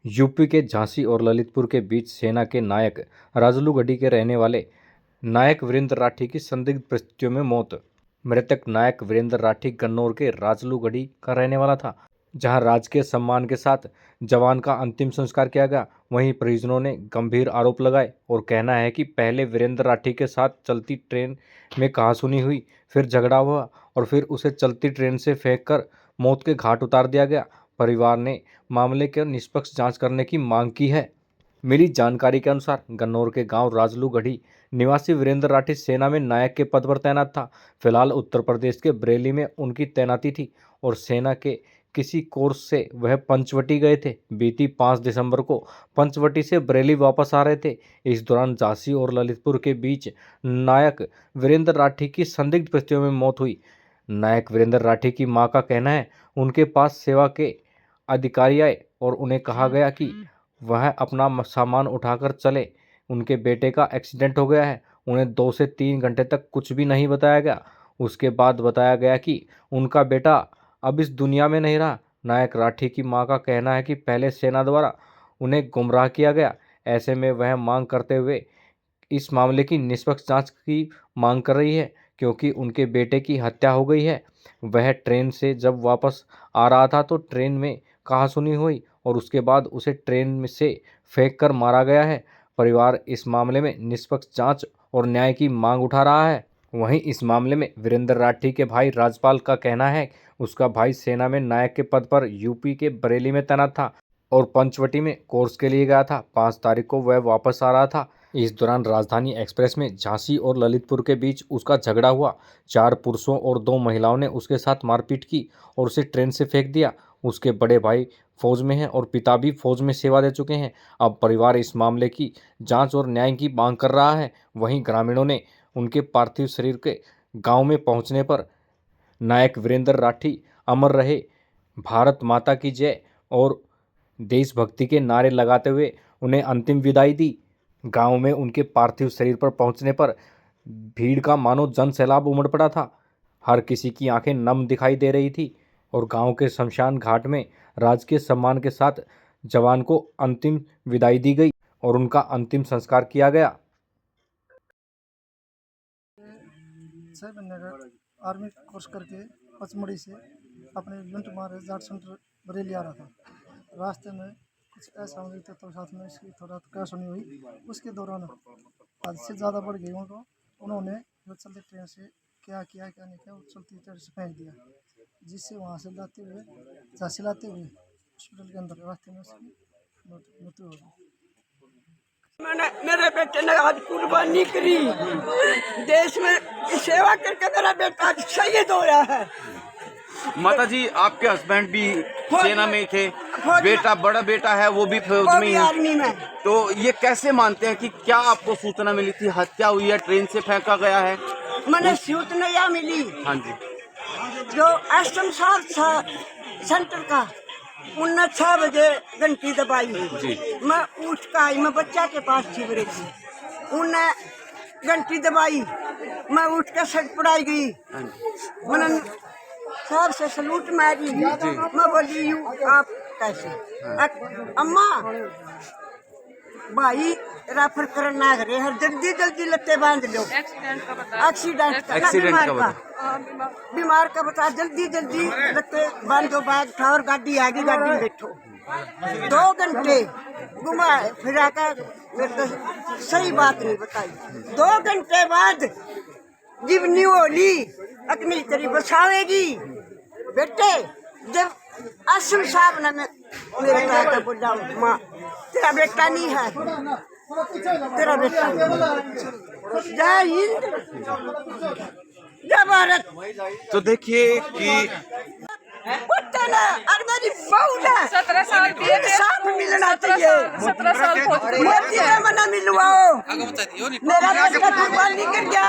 UP के झांसी और ललितपुर के बीच सेना के नायक राजलूगढ़ी के रहने वाले नायक वीरेंद्र राठी की संदिग्ध परिस्थितियों में मौत। मृतक नायक वीरेंद्र राठी गन्नौर के राजलूगढ़ी का रहने वाला था, जहां राजकीय सम्मान के साथ जवान का अंतिम संस्कार किया गया। वहीं परिजनों ने गंभीर आरोप लगाए और कहना है कि पहले वीरेंद्र राठी के साथ चलती ट्रेन में कहासुनी हुई, फिर झगड़ा हुआ और फिर उसे चलती ट्रेन से फेंककर मौत के घाट उतार दिया गया। परिवार ने मामले की निष्पक्ष जांच करने की मांग की है। मिली जानकारी के अनुसार गन्नौर के गांव राजलूगढ़ी निवासी वीरेंद्र राठी सेना में नायक के पद पर तैनात था। फिलहाल उत्तर प्रदेश के बरेली में उनकी तैनाती थी और सेना के किसी कोर्स से वह पंचवटी गए थे। बीती 5 दिसंबर को पंचवटी से बरेली वापस आ रहे थे। इस दौरान झांसी और ललितपुर के बीच नायक वीरेंद्र राठी की संदिग्ध परिस्थितियों में मौत हुई। नायक वीरेंद्र राठी की मां का कहना है, उनके पास सेवा के अधिकारी आए और उन्हें कहा गया कि वह अपना सामान उठाकर चले। उनके बेटे का एक्सीडेंट हो गया है। उन्हें 2 से 3 घंटे तक कुछ भी नहीं बताया गया। उसके बाद बताया गया कि उनका बेटा अब इस दुनिया में नहीं रहा। नायक राठी की मां का कहना है कि पहले सेना द्वारा उन्हें गुमराह किया गया। ऐसे में वह मांग करते हुए इस मामले की निष्पक्ष जांच की मांग कर रही है, क्योंकि उनके बेटे की हत्या हो गई है। वह ट्रेन से जब वापस आ रहा था तो ट्रेन में कहासुनी हुई और उसके बाद उसे ट्रेन में से फेंककर मारा गया है। परिवार इस मामले में निष्पक्ष जांच और न्याय की मांग उठा रहा है। वहीं इस मामले में वीरेंद्र राठी के भाई राजपाल का कहना है, उसका भाई सेना में नायक के पद पर यूपी के बरेली में तैनात था और पंचवटी में कोर्स के लिए गया था। 5 तारीख को वह वापस आ रहा था। इस दौरान राजधानी एक्सप्रेस में झांसी और ललितपुर के बीच उसका झगड़ा हुआ। 4 पुरुषों और 2 महिलाओं ने उसके साथ मारपीट की और उसे ट्रेन से फेंक दिया। उसके बड़े भाई फौज में हैं और पिता भी फौज में सेवा दे चुके हैं। अब परिवार इस मामले की जांच और न्याय की मांग कर रहा है। वहीं ग्रामीणों ने उनके पार्थिव शरीर के गांव में पहुंचने पर नायक वीरेंद्र राठी अमर रहे, भारत माता की जय और देशभक्ति के नारे लगाते हुए उन्हें अंतिम विदाई दी। गांव में उनके पार्थिव शरीर पर पहुंचने पर भीड़ का मानो जन सैलाब उमड़ पड़ा था। हर किसी की आंखें नम दिखाई दे रही थी और गांव के शमशान घाट में राजकीय सम्मान के साथ जवान को अंतिम विदाई दी गई और उनका अंतिम संस्कार किया गया। 6 महीने का आर्मी कोर्स करके पचमढ़ी से अपने यूनिट मारे जाट सेंटर बरेली आ रहा था। रास्ते में कुछ असामरिक तत्वों के साथ में इसकी थोड़ा कहासुनी हुई। उसके दौरान हद से ज़्यादा बढ़ गई उनको। उन्होंने जो चलती ट्रेन से क्या किया क्या नहीं किया, वो चलती ट्रेन से फेंक दिया, जिससे वहाँ से लाते हुए झांसी लाते हुए हॉस्पिटल के अंदर रास्ते में उसकी मृत्यु हो गई। मैंने मेरे बेटे ने आज कुर्बानी करी, देश में सेवा करके मेरा बेटा आज शहीद हो रहा है। माता जी, आपके हस्बैंड भी सेना में थे, बेटा बड़ा बेटा है वो भी फौज में ही आर्मी में। तो ये कैसे मानते हैं कि क्या आपको सूचना मिली थी हत्या हुई है, ट्रेन से फेंका गया है? मैंने सूचना यह मिली, हाँ जी, जो एसएम साहब था सेंटर का, उनने 6 बजे घंटी दबाई। मैं उठ कर आई, मैं बच्चा के पास थी बड़े थी, उनने घंटी दबाई, मैं उठ कर सड़ पड़ाई गई। मैंने साहब से सलूट मारी। मैं बोली यूँ आप कैसे? अम्मा भाई रेफर करना है, हर जल्दी जल्दी लत्ते बांध लो, एक्सीडेंट का बीमार का बता, जल्दी जल्दी लत्ते बांधो, बैग उठाओ और गाड़ी आगे, गाड़ी में बैठो। 2 घंटे घुमाए फिरा कर मेरे को सही बात नहीं बताई। 2 घंटे बाद जीवनी होली अपनी करी बसावेगी बेटे। जब असम साहब ने मेरे कहा बोला, माँ तेरा बेटा नहीं है, तेरा बेटा जय हिंद जय भारत। तो देखिए कि और मेरी बहू ने 17 साल की इंसाफ मिलना चाहिए। 17 साल मोदी ने मना मिलवाओ, मेरा बेटा कुर्बानी कर गया।